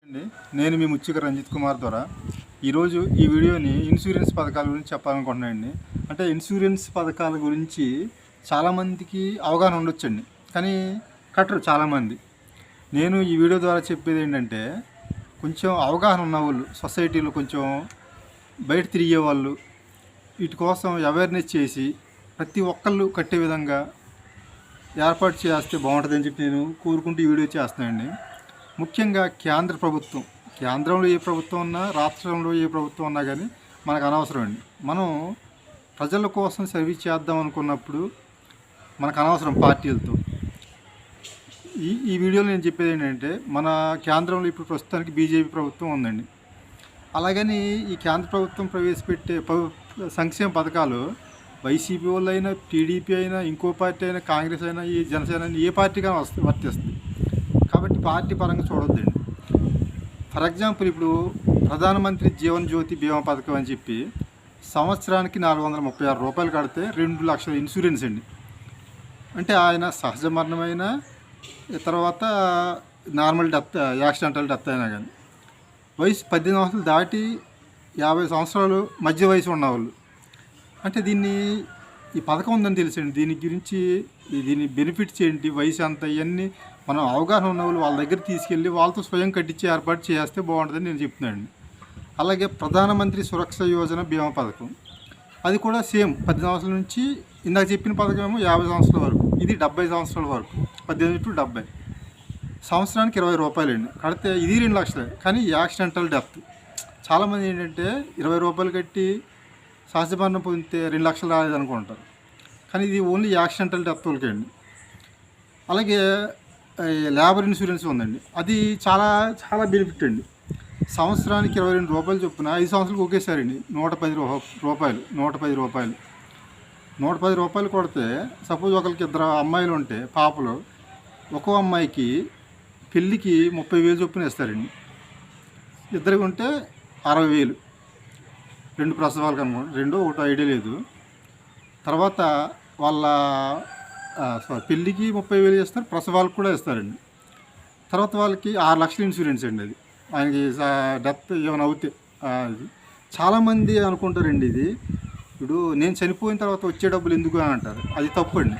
అండి, నేను మీ ముచ్చిక రంజిత్ కుమార్ ద్వారా ఈరోజు ఈ వీడియోని ఇన్సూరెన్స్ పథకాల గురించి చెప్పాలనుకుంటున్నానండి. అంటే ఇన్సూరెన్స్ పథకాల గురించి చాలామందికి అవగాహన ఉండొచ్చండి, కానీ కట్టరు చాలామంది. నేను ఈ వీడియో ద్వారా చెప్పేది ఏంటంటే, కొంచెం అవగాహన ఉన్నవాళ్ళు, సొసైటీలో కొంచెం బయట తిరిగే వాళ్ళు, వీటి కోసం అవేర్నెస్ చేసి ప్రతి ఒక్కళ్ళు కట్టే విధంగా ఏర్పాటు చేస్తే బాగుంటుందని చెప్పి నేను కోరుకుంటూ ఈ వీడియో చేస్తున్నానండి. ముఖ్యంగా కేంద్ర ప్రభుత్వం, కేంద్రంలో ఏ ప్రభుత్వం ఉన్నా, రాష్ట్రంలో ఏ ప్రభుత్వం ఉన్నా కానీ మనకు అనవసరం అండి. మనం ప్రజల కోసం సర్వీస్ చేద్దాం అనుకున్నప్పుడు మనకు అనవసరం పార్టీలతో. ఈ వీడియోలో నేను చెప్పేది ఏంటంటే, మన కేంద్రంలో ఇప్పుడు ప్రస్తుతానికి బీజేపీ ప్రభుత్వం ఉందండి. అలాగని ఈ కేంద్ర ప్రభుత్వం ప్రవేశపెట్టే సంక్షేమ పథకాలు వైసీపీ వాళ్ళు అయినా, టీడీపీ అయినా, ఇంకో పార్టీ అయినా, కాంగ్రెస్ అయినా, ఈ జనసేన అయినా ఏ పార్టీకైనా వర్తిస్తుంది. కాబట్టి పార్టీ పరంగా చూడొద్దండి. ఫర్ ఎగ్జాంపుల్, ఇప్పుడు ప్రధానమంత్రి జీవన్ జ్యోతి బీమా పథకం అని చెప్పి సంవత్సరానికి 436 రూపాయలు కడితే 2 లక్షల ఇన్సూరెన్స్ అండి. అంటే ఆయన సహజ మరణమైన తర్వాత నార్మల్ డెత్, యాక్సిడెంటల్ డెత్ అయినా కానీ వయసు 18 సంవత్సరాలు దాటి 50 సంవత్సరాలు మధ్య వయసు ఉన్నవాళ్ళు, అంటే ఈ పథకం ఉందని తెలిసండి. దీని గురించి దీని బెనిఫిట్స్ ఏంటి, వయసు అంత, ఇవన్నీ మనం అవగాహన ఉన్న వాళ్ళు వాళ్ళ దగ్గర తీసుకెళ్ళి వాళ్ళతో స్వయం కట్టించి ఏర్పాటు చేస్తే బాగుంటుందని నేను చెప్తున్నాను. అలాగే ప్రధానమంత్రి సురక్ష యోజన బీమా పథకం, అది కూడా సేమ్ 10 సంవత్సరాల నుంచి, ఇందాక చెప్పిన పథకం ఏమో 50 సంవత్సరాల వరకు, ఇది 70 సంవత్సరాల వరకు, 18 to 70, సంవత్సరానికి 20 రూపాయలండి కడితే ఇది 2 లక్షలే. కానీ యాక్సిడెంటల్ డెత్, చాలామంది ఏంటంటే 20 రూపాయలు కట్టి సహజ మరణం పొందితే 2 లక్షలు రాలేదనుకుంటారు, కానీ ఇది ఓన్లీ యాక్సిడెంటల్ డెత్ వాళ్ళకే అండి. అలాగే లేబర్ ఇన్సూరెన్స్ ఉందండి, అది చాలా చాలా బెనిఫిట్ అండి. సంవత్సరానికి 22 రూపాయలు చొప్పున 5 సంవత్సరాలకు ఒకేసారి అండి 110 రూపాయలు 110 రూపాయలు కొడితే, సపోజ్ ఒకరికి 2 అమ్మాయిలు ఉంటే పాపలు, ఒక్కో అమ్మాయికి పెళ్ళికి 30,000 చొప్పున ఇస్తారండి. ఇద్దరికి ఉంటే 60,000, 2 ప్రసవాలకు అనుకోండి, 2 ఒకటి ఐడియా లేదు. తర్వాత వాళ్ళ పెళ్ళికి 30,000 ఇస్తారు, ప్రసవాలకు కూడా ఇస్తారండి. తర్వాత వాళ్ళకి 6 లక్షల ఇన్సూరెన్స్ అండి. అది ఆయనకి డెత్ ఏమైనా అవుతే. చాలామంది అనుకుంటారండి, ఇది ఇప్పుడు నేను చనిపోయిన తర్వాత వచ్చే డబ్బులు ఎందుకు అని అంటారు. అది తప్పు అండి.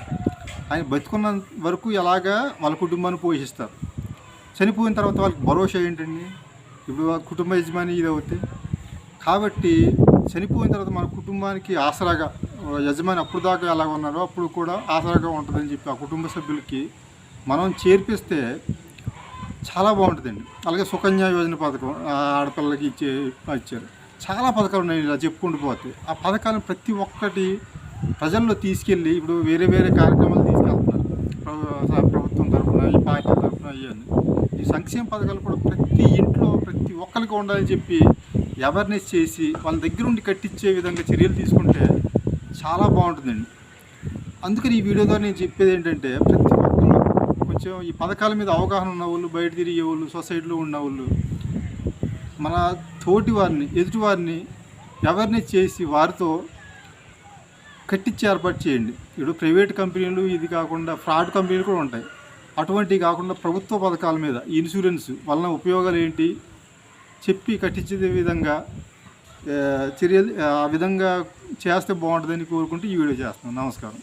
ఆయన బతుకున్న వరకు ఎలాగా వాళ్ళ కుటుంబాన్ని పోషిస్తారు, చనిపోయిన తర్వాత వాళ్ళకి భరోసా ఏంటండి? ఇప్పుడు కుటుంబ యజమాని ఇది అవుతాయి. కాబట్టి చనిపోయిన తర్వాత మన కుటుంబానికి ఆసరాగా, యజమాని అప్పుడు దాకా ఎలాగ ఉన్నారో అప్పుడు కూడా ఆసరాగా ఉంటుందని చెప్పి ఆ కుటుంబ సభ్యులకి మనం చేర్పిస్తే చాలా బాగుంటుందండి. అలాగే సుకన్య యోజన పథకం ఆడపిల్లలకి ఇచ్చారు. చాలా పథకాలు ఉన్నాయి, ఇలా చెప్పుకుంటూ పోతే. ఆ పథకాలను ప్రతి ఒక్కటి ప్రజల్లో తీసుకెళ్ళి ఇప్పుడు వేరే వేరే కార్యక్రమాలు తీసుకెళ్తున్నారు ప్రభుత్వం తరఫున, ఈ పార్టీ తరఫున. ఇవన్నీ ఈ సంక్షేమ పథకాలు కూడా ప్రతి ఇంట్లో ప్రతి ఒక్కరికి ఉండాలని చెప్పి అవేర్నెస్ చేసి వాళ్ళ దగ్గర ఉండి కట్టించే విధంగా చర్యలు తీసుకుంటే చాలా బాగుంటుందండి. అందుకని ఈ వీడియో ద్వారా నేను చెప్పేది ఏంటంటే, ప్రతి ఒక్కరు కొంచెం ఈ పథకాల మీద అవగాహన ఉన్నవాళ్ళు, బయట తిరిగే వాళ్ళు, సొసైటీలో ఉన్నవాళ్ళు మన తోటి వారిని, ఎదుటి అవేర్నెస్ చేసి వారితో కట్టించి ఏర్పాటు చేయండి. ఇప్పుడు ప్రైవేట్ కంపెనీలు, ఇది కాకుండా ఫ్రాడ్ కంపెనీలు కూడా ఉంటాయి. అటువంటివి కాకుండా ప్రభుత్వ పథకాల మీద ఇన్సూరెన్స్ వలన ఉపయోగాలు ఏంటి చెప్పి కట్టించే విధంగా చర్యలు ఆ విధంగా చేస్తే బాగుంటుందని కోరుకుంటూ ఈ వీడియో చేస్తున్నాను. నమస్కారం.